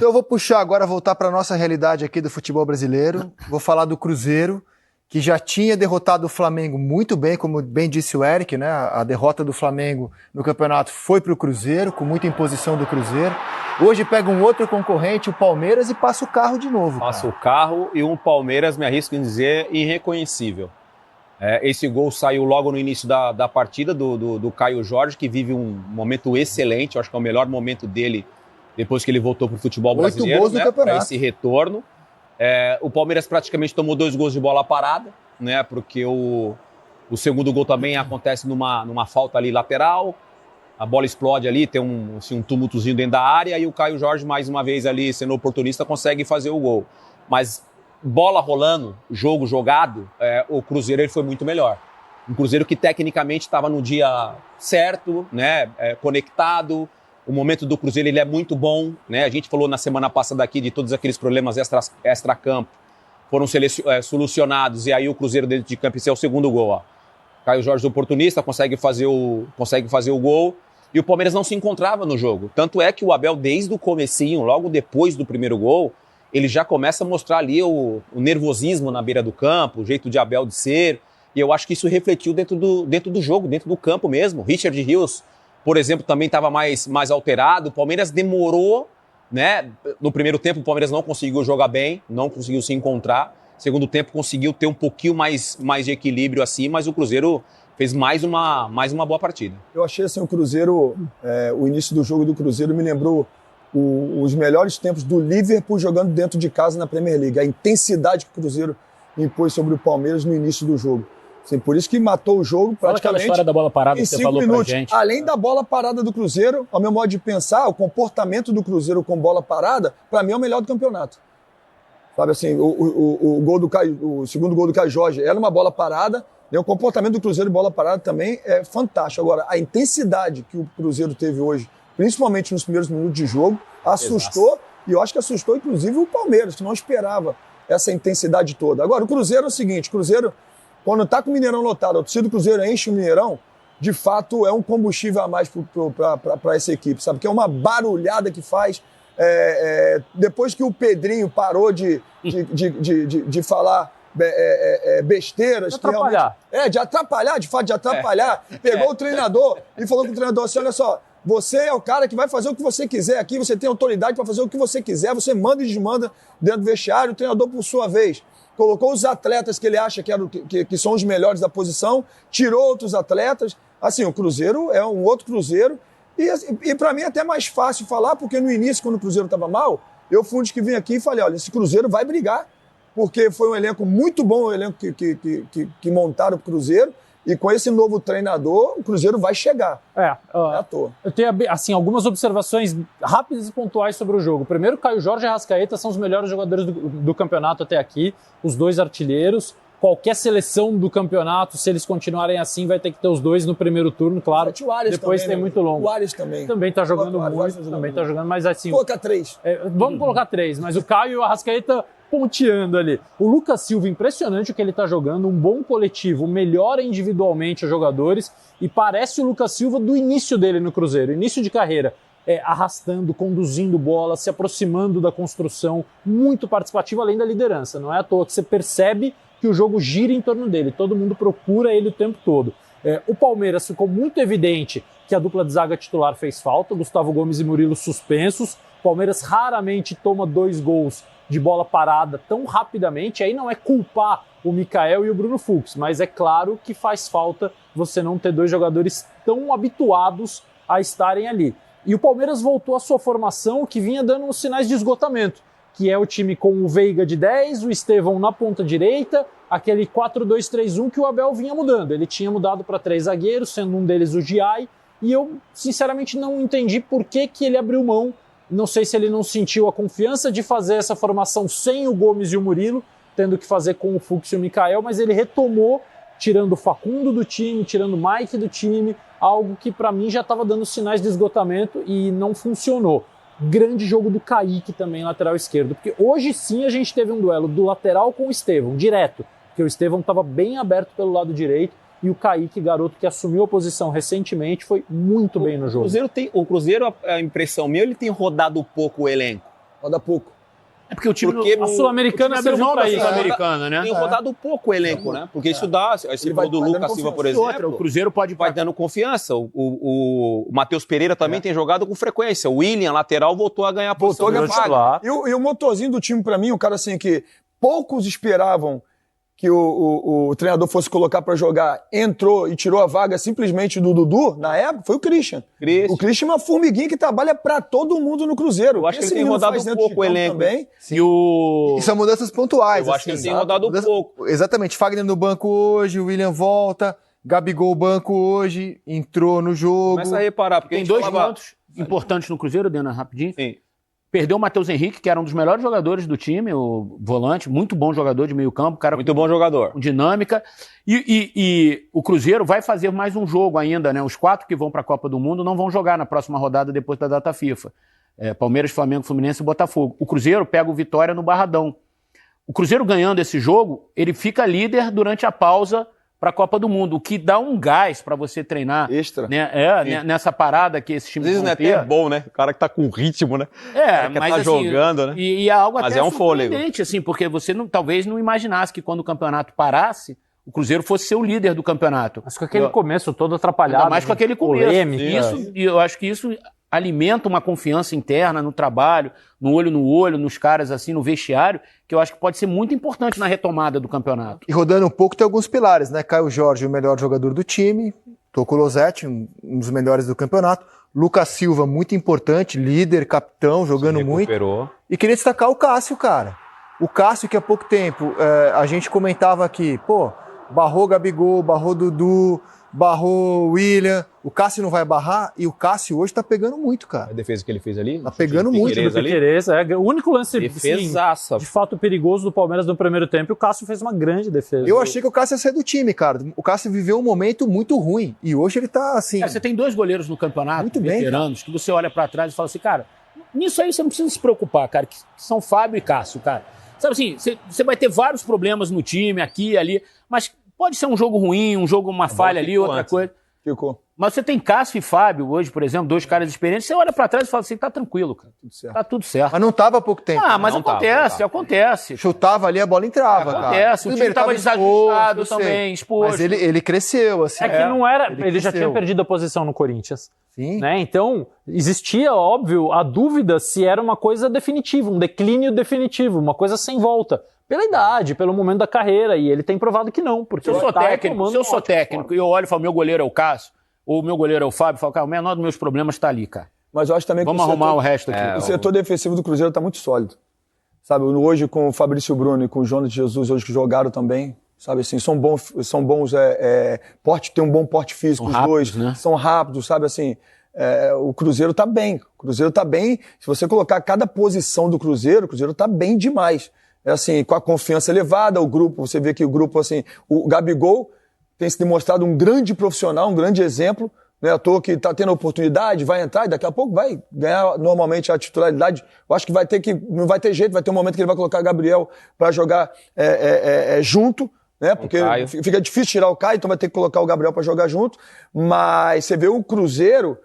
Então eu vou puxar agora, voltar para a nossa realidade aqui do futebol brasileiro. Vou falar do Cruzeiro, que já tinha derrotado o Flamengo muito bem, como bem disse o Eric, né? A derrota do Flamengo no campeonato foi para o Cruzeiro, com muita imposição do Cruzeiro. Hoje pega um outro concorrente, o Palmeiras, e passa o carro de novo. Passa o carro e um Palmeiras, me arrisco em dizer, irreconhecível. Esse gol saiu logo no início da partida do Caio Jorge, que vive um momento excelente, eu acho que é o melhor momento dele depois que ele voltou para o futebol brasileiro, né, para esse retorno. O Palmeiras praticamente tomou 2 gols de bola parada, né, porque o segundo gol também acontece numa falta ali lateral, a bola explode ali, tem um tumultozinho dentro da área e o Caio Jorge, mais uma vez ali, sendo oportunista, consegue fazer o gol. Mas bola rolando, jogo jogado, o Cruzeiro ele foi muito melhor. Um Cruzeiro que tecnicamente estava no dia certo, né, conectado. O momento do Cruzeiro ele é muito bom, né? A gente falou na semana passada aqui de todos aqueles problemas extra-campo foram solucionados e aí o Cruzeiro dentro de campo, esse é o segundo gol, ó. Caio Jorge, oportunista, consegue fazer o gol e o Palmeiras não se encontrava no jogo. Tanto é que o Abel, desde o comecinho, logo depois do primeiro gol, ele já começa a mostrar ali o nervosismo na beira do campo, o jeito de Abel de ser, e eu acho que isso refletiu dentro do jogo, dentro do campo mesmo. Richard Rios, por exemplo, também estava mais alterado. O Palmeiras demorou, né? No primeiro tempo, o Palmeiras não conseguiu jogar bem, não conseguiu se encontrar. Segundo tempo, conseguiu ter um pouquinho mais de equilíbrio assim, mas o Cruzeiro fez mais uma boa partida. Eu achei assim, o Cruzeiro, o início do jogo do Cruzeiro me lembrou os melhores tempos do Liverpool jogando dentro de casa na Premier League. A intensidade que o Cruzeiro impôs sobre o Palmeiras no início do jogo. Assim, por isso que matou o jogo praticamente. Fala aquela história da bola parada que você falou pra gente. Além da bola parada do Cruzeiro, ao meu modo de pensar, o comportamento do Cruzeiro com bola parada, para mim é o melhor do campeonato. Sabe assim, o segundo gol do Caio Jorge era uma bola parada, e o comportamento do Cruzeiro em bola parada também é fantástico. Agora, a intensidade que o Cruzeiro teve hoje, principalmente nos primeiros minutos de jogo, assustou. Exato. E eu acho que assustou inclusive o Palmeiras, que não esperava essa intensidade toda. Agora, o Cruzeiro é o seguinte, o Cruzeiro, quando está com o Mineirão lotado, a torcida do Cruzeiro enche o Mineirão, de fato é um combustível a mais para essa equipe, sabe? Que é uma barulhada que faz. Depois que o Pedrinho parou de falar besteiras, de atrapalhar. De fato, de atrapalhar. Pegou o treinador e falou com o treinador assim, olha só, você é o cara que vai fazer o que você quiser aqui, você tem autoridade para fazer o que você quiser, você manda e desmanda dentro do vestiário, o treinador, por sua vez, colocou os atletas que ele acha que são os melhores da tirou outros atletas. Assim, o Cruzeiro é um outro Cruzeiro. E para mim é até mais fácil falar, porque no início, quando o Cruzeiro estava mal, eu fui um dos que vim aqui e falei, olha, esse Cruzeiro vai brigar, porque foi um elenco muito bom, um elenco que montaram o Cruzeiro, e com esse novo treinador, o Cruzeiro vai chegar. À toa. Eu tenho assim, algumas observações rápidas e pontuais sobre o jogo. Primeiro, Caio Jorge e Arrascaeta são os melhores jogadores do campeonato até aqui, os 2 artilheiros. Qualquer seleção do campeonato, se eles continuarem assim, vai ter que ter os 2 no primeiro turno, claro. Depois tem muito longo. O Ares também. Também tá jogando muito, também tá jogando, mas assim... Colocar 3. Vamos colocar 3, mas o Caio e o Arrascaeta ponteando ali. O Lucas Silva, impressionante o que ele tá jogando, um bom coletivo, melhora individualmente os jogadores, e parece o Lucas Silva do início dele no Cruzeiro, início de carreira. Arrastando, conduzindo bola, se aproximando da construção, muito participativo, além da liderança. Não é à toa que você percebe que o jogo gira em torno dele, todo mundo procura ele o tempo todo. O Palmeiras ficou muito evidente que a dupla de zaga titular fez falta, Gustavo Gomes e Murilo suspensos, o Palmeiras raramente toma 2 gols de bola parada tão rapidamente, aí não é culpar o Mikael e o Bruno Fux, mas é claro que faz falta você não ter 2 jogadores tão habituados a estarem ali. E o Palmeiras voltou à sua formação que vinha dando uns sinais de esgotamento, que é o time com o Veiga de 10, o Estevão na ponta direita, aquele 4-2-3-1 que o Abel vinha mudando. Ele tinha mudado para 3 zagueiros, sendo um deles o Giai, e eu sinceramente não entendi por que ele abriu mão. Não sei se ele não sentiu a confiança de fazer essa formação sem o Gomes e o Murilo, tendo que fazer com o Fux e o Mikael, mas ele retomou, tirando o Facundo do time, tirando o Mike do time, algo que para mim já estava dando sinais de esgotamento e não funcionou. Grande jogo do Kaique também, lateral esquerdo, porque hoje sim a gente teve um duelo do lateral com o Estevão, direto, porque o Estevão estava bem aberto pelo lado direito, e o Kaique, garoto que assumiu a posição recentemente, foi muito bem no jogo. O Cruzeiro, a impressão minha, ele tem rodado pouco o elenco. Roda pouco. É porque o time Porque A Sul-Americana abriu serviu mão da pra isso. Sul-Americana, né? Tem rodado pouco o elenco, né? Porque isso dá. Esse Ele vai gol do dando Lucas Silva, por confiança. E outra, exemplo, o Cruzeiro pode vai dando confiança. O Matheus Pereira também tem jogado com frequência. O William, lateral, voltou a ganhar a posição Voltou a de ganhar vaga. E o motorzinho do time, pra mim, um cara assim que poucos esperavam que o treinador fosse colocar pra jogar, entrou e tirou a vaga simplesmente do Dudu, na época, foi o Christian. Christian. O Christian é uma formiguinha que trabalha pra todo mundo no Cruzeiro. Eu acho que Esse ele tem menino rodado faz dentro pouco de campo o elenco. também. E o... E são mudanças pontuais. Eu acho que ele tem sabe? rodado pouco. Exatamente. Fagner no banco hoje, o William volta, Gabigol banco hoje, entrou no jogo. Começa a reparar, porque a Tem gente 2 falava... pontos importantes no Cruzeiro, Dena, rapidinho. Sim. Perdeu o Matheus Henrique, que era um dos melhores jogadores do time, o volante, muito bom jogador de meio campo, cara Muito bom jogador. com dinâmica. E o Cruzeiro vai fazer mais um jogo ainda, né? Os 4 que vão para a Copa do Mundo não vão jogar na próxima rodada depois da data FIFA. Palmeiras, Flamengo, Fluminense e Botafogo. O Cruzeiro pega o Vitória no Barradão. O Cruzeiro ganhando esse jogo, ele fica líder durante a pausa para a Copa do Mundo, o que dá um gás para você treinar. Extra. Né, nessa parada que esses Às times vezes vão não é ter. até bom, né? O cara que tá com ritmo, né? É, que mas tá assim, jogando, né? E é algo Mas até é um fôlego. surpreendente, assim, porque você talvez não imaginasse que quando o campeonato parasse, o Cruzeiro fosse ser o líder do campeonato. Mas com aquele começo todo atrapalhado. Ainda mais com aquele começo. polêmica. E eu acho que isso alimenta uma confiança interna no trabalho, no olho, nos caras, assim, no vestiário, que eu acho que pode ser muito importante na retomada do campeonato. E rodando um pouco tem alguns pilares, né? Caio Jorge, o melhor jogador do time. Toco Losetti, um dos melhores do campeonato. Lucas Silva, muito importante, líder, capitão, jogando muito. Recuperou. E queria destacar o Cássio, cara. O Cássio, que há pouco tempo a gente comentava aqui, pô, barrou Gabigol, barrou Dudu, barrou William. O Cássio não vai barrar e o Cássio hoje tá pegando muito, cara. A defesa que ele fez ali. Tá pegando muito. Piquerez ali. Piquerez, o único lance assim, Defesaça. de fato perigoso do Palmeiras no primeiro tempo, e o Cássio fez uma grande defesa. Eu achei que o Cássio ia sair do time, cara. O Cássio viveu um momento muito ruim. E hoje ele tá assim. Cara, você tem 2 goleiros no campeonato, Muito bem, veteranos, que você olha pra trás e fala assim, cara, nisso aí você não precisa se preocupar, cara, que são Fábio e Cássio, cara. Sabe assim, você vai ter vários problemas no time, aqui e ali, mas pode ser um jogo ruim, um jogo, uma falha ali, outra coisa. Ficou. Mas você tem Cássio e Fábio hoje, por exemplo, 2 caras experientes, você olha pra trás e fala assim, tá tranquilo, cara. Tudo certo. Tá tudo certo. Mas não tava há pouco tempo. Ah, mas Não tá, acontece, não tá. acontece. Chutava ali, a bola entrava, cara. Acontece, o Tudo time bem, ele tava desajustado eu sei. também, exposto. Mas ele cresceu, assim. É que não era. ele Ele já cresceu. tinha perdido a posição no Corinthians. Sim. Né? Então, existia, óbvio, a dúvida se era uma coisa definitiva, um declínio definitivo, uma coisa sem volta. Pela idade, pelo momento da carreira, e ele tem provado que não. Porque Se eu sou tá técnico, tomando se eu uma sou ótima técnico forma. e eu olho e falo, meu goleiro é o Cássio, ou meu goleiro é o Fábio, eu falo, cara, o menor dos meus problemas tá ali, cara. Mas eu acho também Vamos que arrumar o resto aqui. o setor defensivo do Cruzeiro está muito sólido. Sabe, hoje com o Fabrício Bruno e com o Jonas Jesus, hoje que jogaram também, sabe assim, são bons tem um bom porte físico, São os rápidos, dois, né? são rápidos, sabe assim, o Cruzeiro tá bem. O Cruzeiro tá bem, se você colocar cada posição do Cruzeiro, o Cruzeiro tá bem demais. É assim, com a confiança elevada, o grupo, você vê que o grupo, assim, o Gabigol tem se demonstrado um grande profissional, um grande exemplo, não é à toa que está tendo a oportunidade, vai entrar e daqui a pouco vai ganhar normalmente a titularidade. Eu acho que não vai ter jeito, vai ter um momento que ele vai colocar o Gabriel para jogar junto, né? Porque fica difícil tirar o Caio, então vai ter que colocar o Gabriel para jogar junto. Mas você vê o Cruzeiro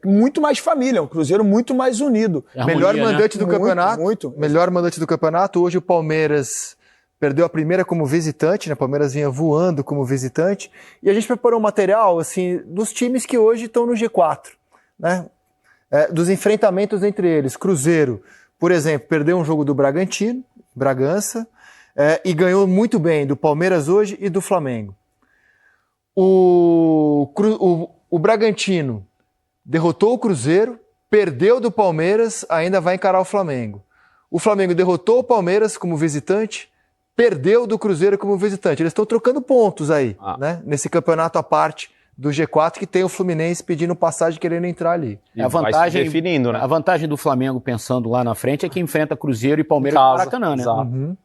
muito mais família, um Cruzeiro muito mais unido. Harmonia, Melhor né? mandante do Muito, campeonato. muito. Melhor mandante do campeonato. Hoje o Palmeiras perdeu a primeira como visitante, né? O Palmeiras vinha voando como visitante. E a gente preparou um material, assim, dos times que hoje estão no G4, né? Dos enfrentamentos entre eles. Cruzeiro, por exemplo, perdeu um jogo do Bragantino, Bragança, e ganhou muito bem do Palmeiras hoje e do Flamengo. O Bragantino derrotou o Cruzeiro, perdeu do Palmeiras, ainda vai encarar o Flamengo. O Flamengo derrotou o Palmeiras como visitante, perdeu do Cruzeiro como visitante. Eles estão trocando pontos aí, né? Nesse campeonato à parte do G4, que tem o Fluminense pedindo passagem, querendo entrar ali. A vantagem, vai se definindo, né? A vantagem do Flamengo, pensando lá na frente, é que enfrenta Cruzeiro e Palmeiras no Maracanã, né? Exato.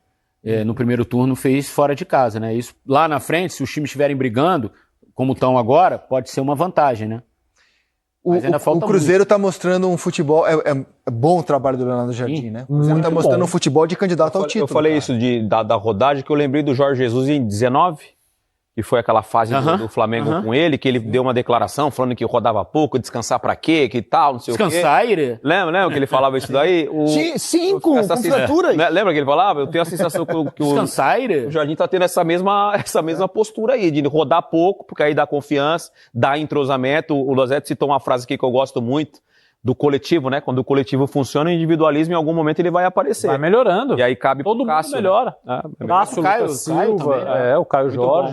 No primeiro turno fez fora de casa, né? Isso, lá na frente, se os times estiverem brigando, como estão agora, pode ser uma vantagem, né? Mas ainda falta O Cruzeiro está mostrando um futebol. É bom o trabalho do Leonardo Jardim, né? O Cruzeiro está mostrando um futebol de candidato ao título. Eu falei cara. isso da rodagem, que eu lembrei do Jorge Jesus em 19, que foi aquela fase do Flamengo com ele, que ele deu uma declaração falando que rodava pouco, descansar pra quê, que tal, não sei o quê. Descansar, ele? Lembra que ele falava isso daí? Sim, com fraturas. Lembra que ele falava? Eu tenho a sensação que o Descansar, ele? o Jardim tá tendo essa mesma postura aí, de rodar pouco, porque aí dá confiança, dá entrosamento. O Losetti citou uma frase aqui que eu gosto muito, do coletivo, né? Quando o coletivo funciona, o individualismo em algum momento ele vai aparecer. Vai melhorando. E aí cabe Todo pro Cássio, mundo melhora. Né? Cássio, O Caio Lucas Silva, também, o Caio Muito Jorge. bom.